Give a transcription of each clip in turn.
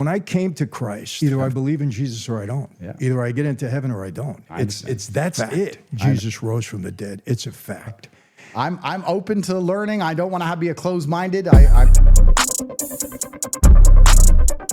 When I came to Christ, either I believe in Jesus or I don't. Yeah. Either I get into heaven or I don't. That's it. Jesus rose from the dead. It's a fact. I'm open to learning. I don't want to be a closed-minded.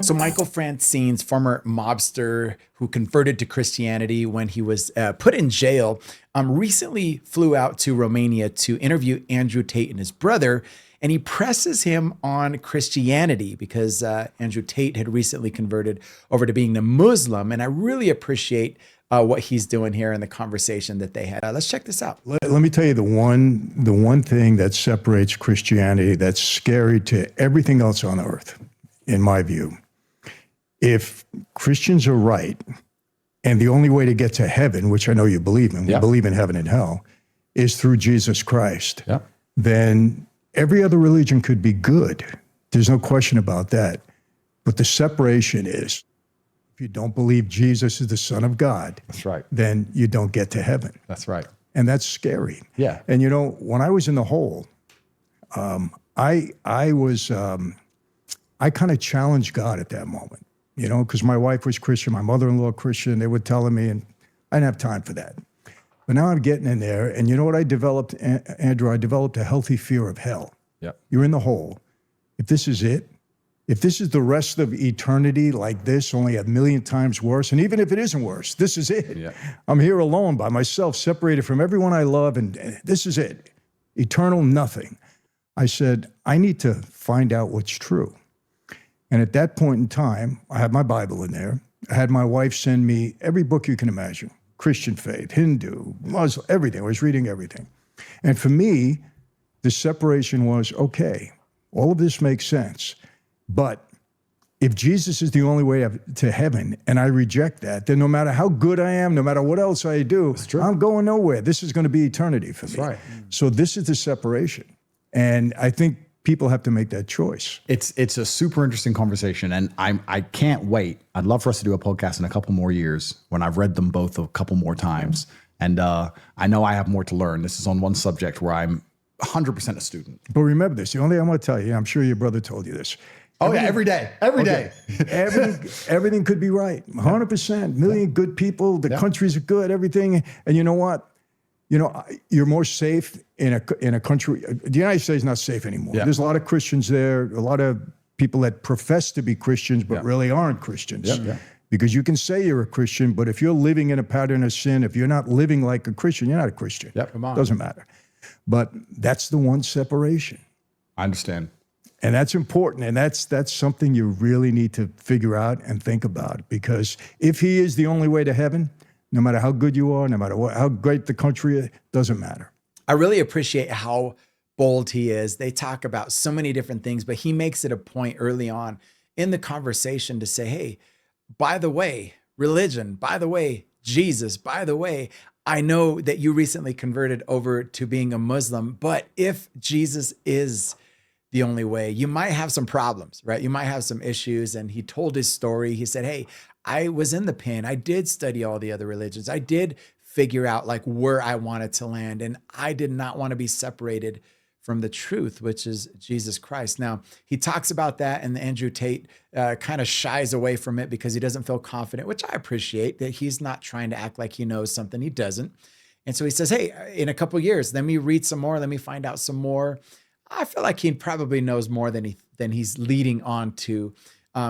So Michael Francine's former mobster who converted to Christianity when he was put in jail, recently flew out to Romania to interview Andrew Tait and his brother. And he presses him on Christianity because Andrew Tait had recently converted over to being a Muslim. And I really appreciate what he's doing here in the conversation that they had. Let's check this out. Let me tell you the one thing that separates Christianity that's scary to everything else on earth, in my view. If Christians are right, and the only way to get to heaven, which I know you believe in, we believe in heaven and hell, is through Jesus Christ, then every other religion could be good. There's no question about that. But the separation is, if you don't believe Jesus is the Son of God, That's right. then you don't get to heaven. That's right. And that's scary. Yeah. And you know, when I was in the hole, I kind of challenged God at that moment, you know, because my wife was Christian, my mother-in-law Christian. They were telling me, and I didn't have time for that. But now I'm getting in there, and you know what I developed, Andrew? I developed a healthy fear of hell. Yeah. You're in the hole. If this is it, if this is the rest of eternity like this, only a million times worse, and even if it isn't worse, this is it. Yeah. I'm here alone by myself, separated from everyone I love, and this is it. Eternal nothing. I said, I need to find out what's true. And at that point in time, I had my Bible in there. I had my wife send me every book you can imagine. Christian faith, Hindu, Muslim, everything. I was reading everything. And for me, the separation was, okay, all of this makes sense. But if Jesus is the only way to heaven and I reject that, then no matter how good I am, no matter what else I do, I'm going nowhere. This is going to be eternity for me. That's right. So this is the separation. And I think people have to make that choice. It's a super interesting conversation, and I can't wait. I'd love for us to do a podcast in a couple more years when I've read them both a couple more times. And I know I have more to learn. This is on one subject where I'm 100% a student. But remember this, the only thing I want to tell you, I'm sure your brother told you this. Oh yeah, every day. Everything could be right, 100%. Million good people, the countries are good, everything. And you know what? You know, you're more safe in a country. The United States is not safe anymore. Yeah. There's a lot of Christians there, a lot of people that profess to be Christians, but really aren't Christians. Because you can say you're a Christian, but if you're living in a pattern of sin, if you're not living like a Christian, you're not a Christian. Come on. Doesn't matter. But that's the one separation. I understand. And that's important. And that's something you really need to figure out and think about. Because if he is the only way to heaven, no matter how good you are, no matter how great the country is, doesn't matter. I really appreciate how bold he is. They talk about so many different things, but he makes it a point early on in the conversation to say, hey, by the way, religion, by the way, Jesus, by the way, I know that you recently converted over to being a Muslim, but if Jesus is the only way, you might have some problems, right? You might have some issues. And he told his story. He said, hey, I was in the pen. I did study all the other religions. I did figure out like where I wanted to land. And I did not want to be separated from the truth, which is Jesus Christ. Now, he talks about that, and Andrew Tait kind of shies away from it because he doesn't feel confident, which I appreciate, that he's not trying to act like he knows something he doesn't. And so he says, hey, in a couple of years, let me read some more. Let me find out some more. I feel like he probably knows more than he's leading on to.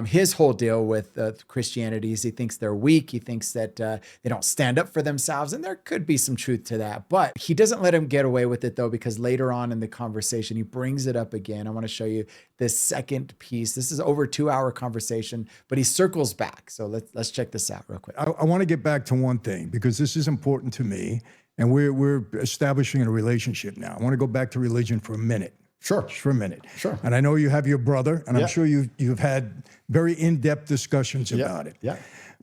His whole deal with Christianity is he thinks they're weak. He thinks that they don't stand up for themselves. And there could be some truth to that. But he doesn't let him get away with it, though, because later on in the conversation, he brings it up again. I want to show you this second piece. This is over a 2-hour conversation, but he circles back. So let's check this out real quick. I want to get back to one thing, because this is important to me. And we're establishing a relationship now. I want to go back to religion for a minute. Sure. Just for a minute. Sure. And I know you have your brother, and I'm sure you've had very in-depth discussions about it. Yeah.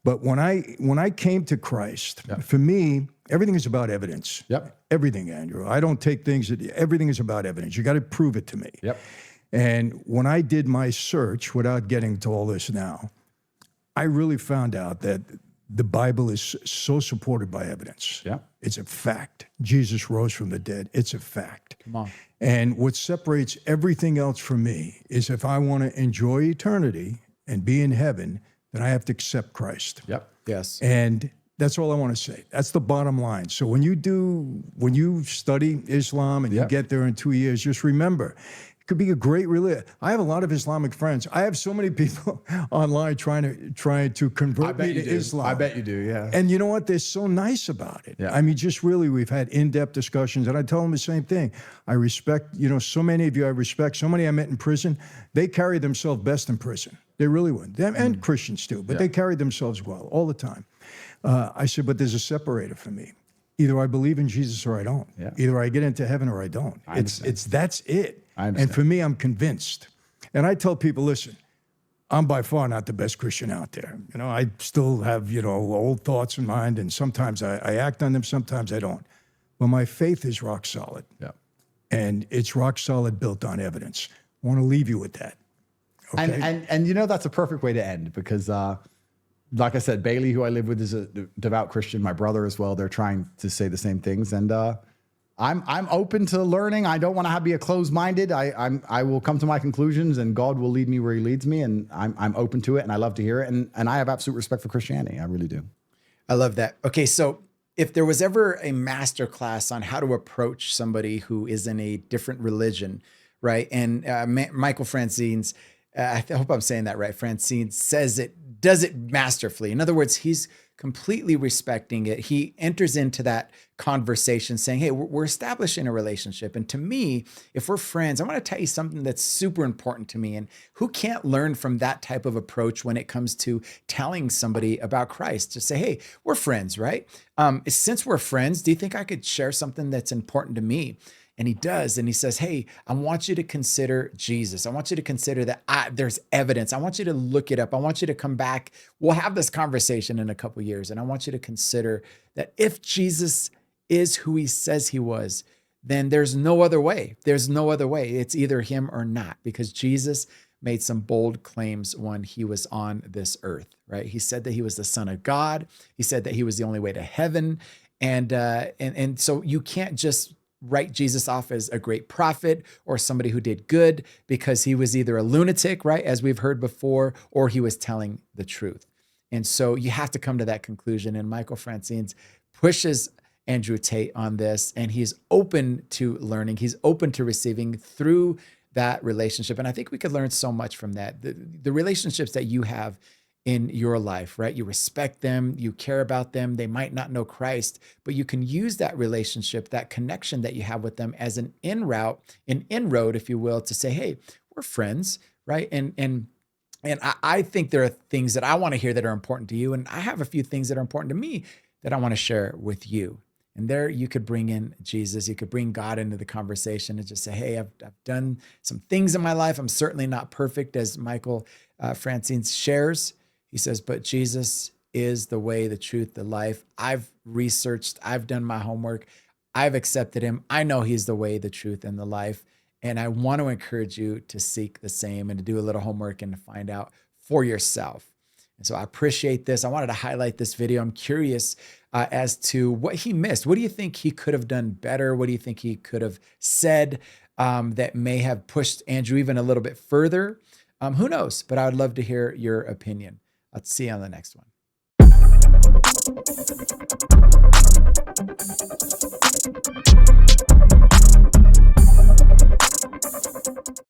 But when I came to Christ, for me, everything is about evidence. Everything, Andrew. I don't take things everything is about evidence. You got to prove it to me. And when I did my search, without getting to all this now, I really found out that the Bible is so supported by evidence. It's a fact. Jesus rose from the dead. It's a fact. Come on. And what separates everything else from me is if I want to enjoy eternity and be in heaven, then I have to accept Christ. Yep. Yes. And that's all I want to say. That's the bottom line. So when you study Islam and you get there in 2 years, just remember, it could be a great religion. I have a lot of Islamic friends. I have so many people online trying to convert me to Islam. I bet you do, yeah. And you know what? They're so nice about it. Yeah. I mean, just really, we've had in-depth discussions, and I tell them the same thing. I respect, so many of you I respect, so many I met in prison, they carry themselves best in prison. They really would. Them and Christians too, but they carry themselves well all the time. I said, but there's a separator for me. Either I believe in Jesus or I don't. Yeah. Either I get into heaven or I don't. That's it. I understand. And for me, I'm convinced. And I tell people, listen, I'm by far not the best Christian out there. I still have, old thoughts in mind, and sometimes I act on them, sometimes I don't. But my faith is rock solid. Yeah. And it's rock solid, built on evidence. I want to leave you with that. Okay? And that's a perfect way to end, because like I said, Bailey, who I live with, is a devout Christian. My brother as well. They're trying to say the same things, and I'm open to learning. I don't want to be a closed-minded. I will come to my conclusions, and God will lead me where He leads me, and I'm open to it, and I love to hear it, and I have absolute respect for Christianity. I really do. I love that. Okay, so if there was ever a master class on how to approach somebody who is in a different religion, right? And Michael Francine's, I hope I'm saying that right, Francine does it masterfully. In other words, he's completely respecting it. He enters into that conversation saying, hey, we're establishing a relationship. And to me, if we're friends, I want to tell you something that's super important to me. And who can't learn from that type of approach when it comes to telling somebody about Christ? Just say, hey, we're friends, right? Since we're friends, do you think I could share something that's important to me? And he does. And he says, hey, I want you to consider Jesus. I want you to consider that there's evidence. I want you to look it up. I want you to come back. We'll have this conversation in a couple of years. And I want you to consider that if Jesus is who he says he was, then there's no other way. There's no other way. It's either him or not, because Jesus made some bold claims when he was on this earth, right? He said that he was the Son of God. He said that he was the only way to heaven. And so you can't just write Jesus off as a great prophet or somebody who did good because he was either a lunatic, right, as we've heard before, or he was telling the truth. And so you have to come to that conclusion. And Michael Francine's pushes Andrew Tait on this, and he's open to learning. He's open to receiving through that relationship. And I think we could learn so much from that. The relationships that you have in your life, right? You respect them, you care about them. They might not know Christ, but you can use that relationship, that connection that you have with them as an inroad, if you will, to say, hey, we're friends, right? And I think there are things that I want to hear that are important to you. And I have a few things that are important to me that I want to share with you. And there you could bring in Jesus, you could bring God into the conversation and just say, hey, I've done some things in my life. I'm certainly not perfect, as Michael Francine shares. He says, but Jesus is the way, the truth, the life. I've researched, I've done my homework. I've accepted him. I know he's the way, the truth, and the life. And I want to encourage you to seek the same and to do a little homework and to find out for yourself. And so I appreciate this. I wanted to highlight this video. I'm curious as to what he missed. What do you think he could have done better? What do you think he could have said that may have pushed Andrew even a little bit further? Who knows? But I would love to hear your opinion. I'll see you on the next one.